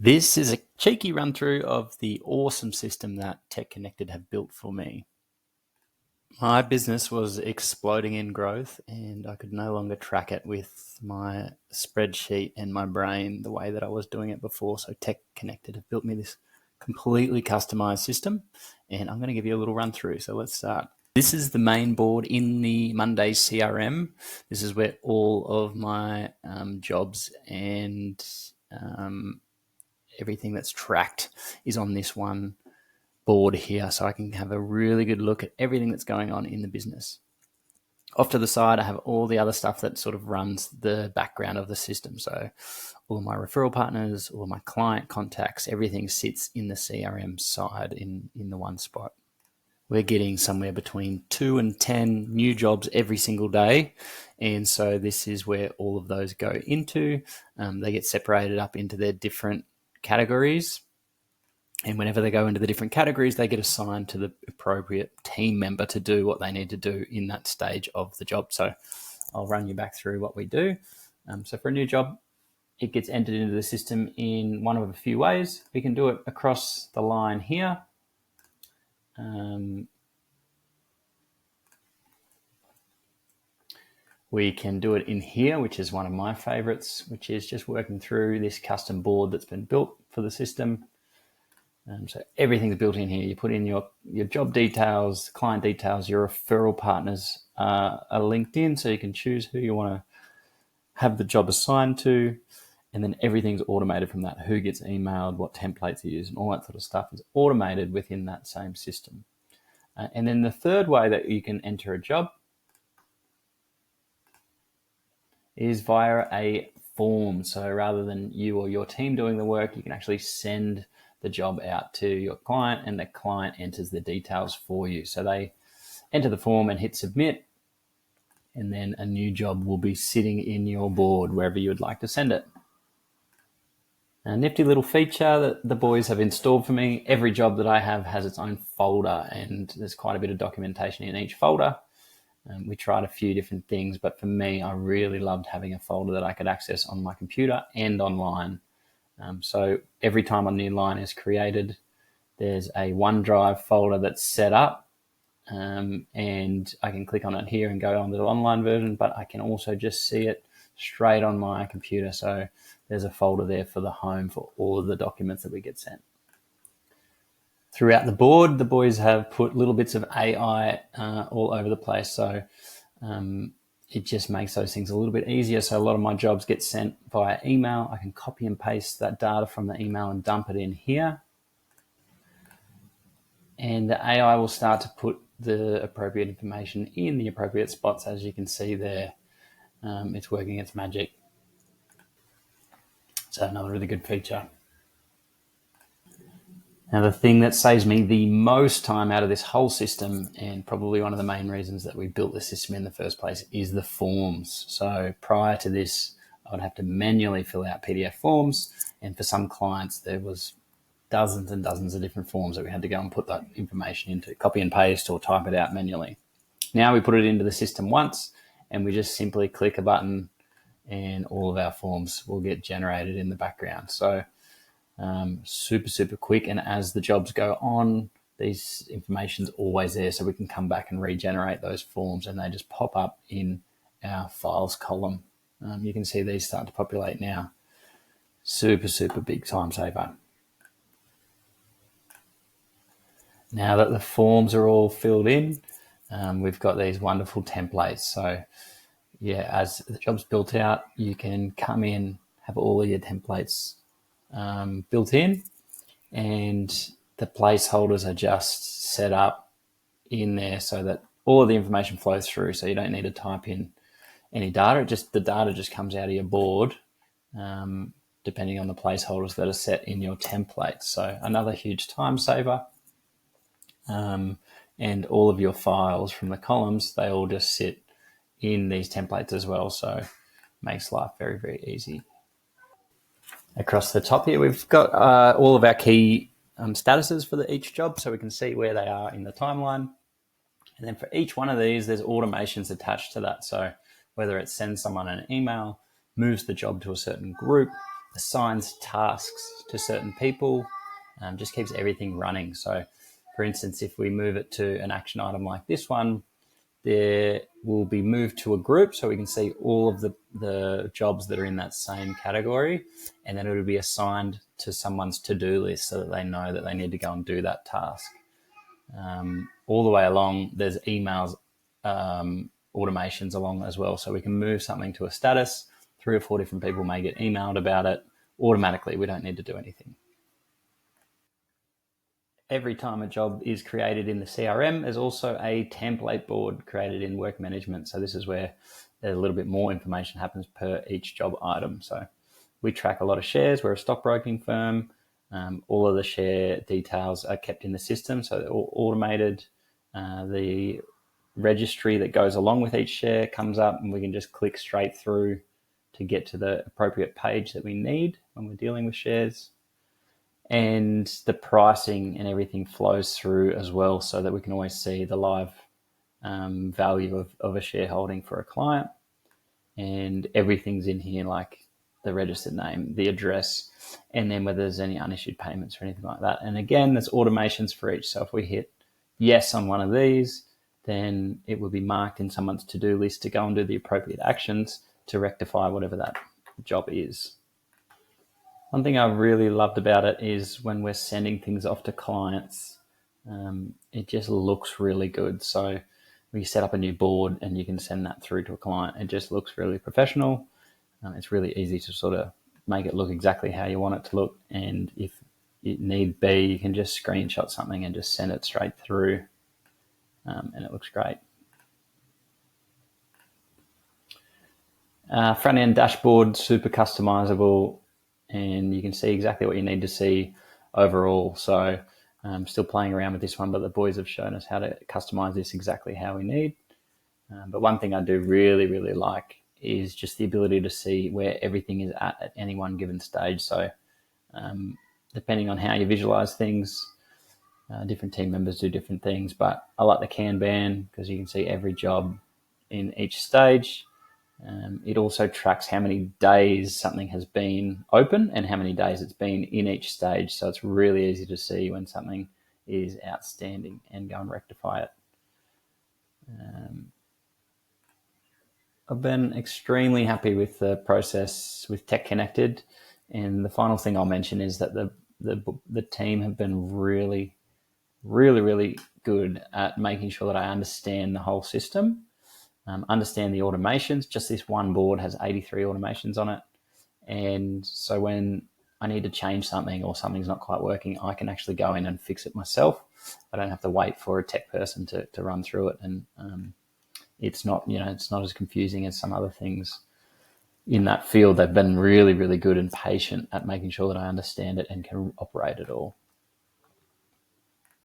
This is a cheeky run through of the awesome system that Tech Connected have built for me. My business was exploding in growth and I could no longer track it with my spreadsheet and my brain the way that I was doing it before. So Tech Connected have built me this completely customized system and I'm going to give you a little run through. So let's start. This is the main board in the Monday CRM. This is where all of my jobs and everything that's tracked is on this one board here, so I can have a really good look at everything that's going on in the business. Off to the side, I have all the other stuff that sort of runs the background of the system. So all of my referral partners, all of my client contacts, everything sits in the CRM side in the one spot. We're getting somewhere between 2 and 10 new jobs every single day. And so this is where all of those go into. They get separated up into their different categories. And whenever they go into the different categories, they get assigned to the appropriate team member to do what they need to do in that stage of the job. So I'll run you back through what we do. So for a new job, it gets entered into the system in one of a few ways. We can do it across the line here. We can do it in here, which is one of my favorites, which is just working through this custom board that's been built for the system. So everything's built in here. You put in your job details, client details, your referral partners are linked in, so you can choose who you want to have the job assigned to, and then everything's automated from that. Who gets emailed, what templates you use, and all that sort of stuff is automated within that same system. And then the third way that you can enter a job is via a form. So rather than you or your team doing the work, you can actually send the job out to your client and the client enters the details for you. So they enter the form and hit submit, and then a new job will be sitting in your board wherever you would like to send it. A nifty little feature that the boys have installed for me. Every job that I have has its own folder, and there's quite a bit of documentation in each folder. We tried a few different things, but for me, I really loved having a folder that I could access on my computer and online. So every time a new line is created, there's a OneDrive folder that's set up, and I can click on it here and go on to the online version, but I can also just see it straight on my computer. So there's a folder there for the home for all of the documents that we get sent. Throughout the board, the boys have put little bits of AI all over the place. So it just makes those things a little bit easier. So a lot of my jobs get sent via email. I can copy and paste that data from the email and dump it in here. And the AI will start to put the appropriate information in the appropriate spots. As you can see there, it's working its magic. So another really good feature. Now, the thing that saves me the most time out of this whole system, and probably one of the main reasons that we built the system in the first place, is the forms. So prior to this, I would have to manually fill out PDF forms. And for some clients, there was dozens and dozens of different forms that we had to go and put that information into, copy and paste or type it out manually. Now we put it into the system once and we just simply click a button and all of our forms will get generated in the background. So super quick, and as the jobs go on, these information's always there, so we can come back and regenerate those forms and they just pop up in our files column. You can see these start to populate now. Super big time saver. Now that the forms are all filled in, we've got these wonderful templates. So yeah, as the job's built out, you can come in, have all of your templates built in, and the placeholders are just set up in there so that all of the information flows through, so you don't need to type in any data. The data just comes out of your board depending on the placeholders that are set in your template. So another huge time saver. And all of your files from the columns, they all just sit in these templates as well, so it makes life very easy. Across the top here, we've got all of our key statuses for each job, so we can see where they are in the timeline. And then for each one of these, there's automations attached to that. So whether it sends someone an email, moves the job to a certain group, assigns tasks to certain people, just keeps everything running. So for instance, if we move it to an action item like this one, there will be moved to a group so we can see all of the jobs that are in that same category, and then it will be assigned to someone's to-do list so that they know that they need to go and do that task. All the way along, there's emails, automations along as well, so we can move something to a status. 3 or 4 different people may get emailed about it automatically. We don't need to do anything. Every time a job is created in the CRM, there's also a template board created in work management. So this is where a little bit more information happens per each job item. So we track a lot of shares. We're a stockbroking firm. All of the share details are kept in the system, so they're all automated. The registry that goes along with each share comes up, and we can just click straight through to get to the appropriate page that we need when we're dealing with shares. And the pricing and everything flows through as well, so that we can always see the live value of a shareholding for a client. And everything's in here, like the registered name, the address, and then whether there's any unissued payments or anything like that. And again, there's automations for each. So if we hit yes on one of these, then it will be marked in someone's to-do list to go and do the appropriate actions to rectify whatever that job is. One thing I really loved about it is when we're sending things off to clients, it just looks really good. So we set up a new board and you can send that through to a client. It just looks really professional. It's really easy to sort of make it look exactly how you want it to look. And if it need be, you can just screenshot something and just send it straight through. And it looks great. Front end dashboard, super customizable, and you can see exactly what you need to see overall. So I'm still playing around with this one, but the boys have shown us how to customize this exactly how we need. But one thing I do really, really like is just the ability to see where everything is at any one given stage. So depending on how you visualize things, different team members do different things, but I like the Kanban because you can see every job in each stage. It also tracks how many days something has been open and how many days it's been in each stage. So it's really easy to see when something is outstanding and go and rectify it. I've been extremely happy with the process with Tech Connected. And the final thing I'll mention is that the team have been really, really, really good at making sure that I understand the whole system. Understand the automations. Just this one board has 83 automations on it. And so when I need to change something or something's not quite working, I can actually go in and fix it myself. I don't have to wait for a tech person to run through it. And it's not as confusing as some other things in that field. They've been really, really good and patient at making sure that I understand it and can operate it all.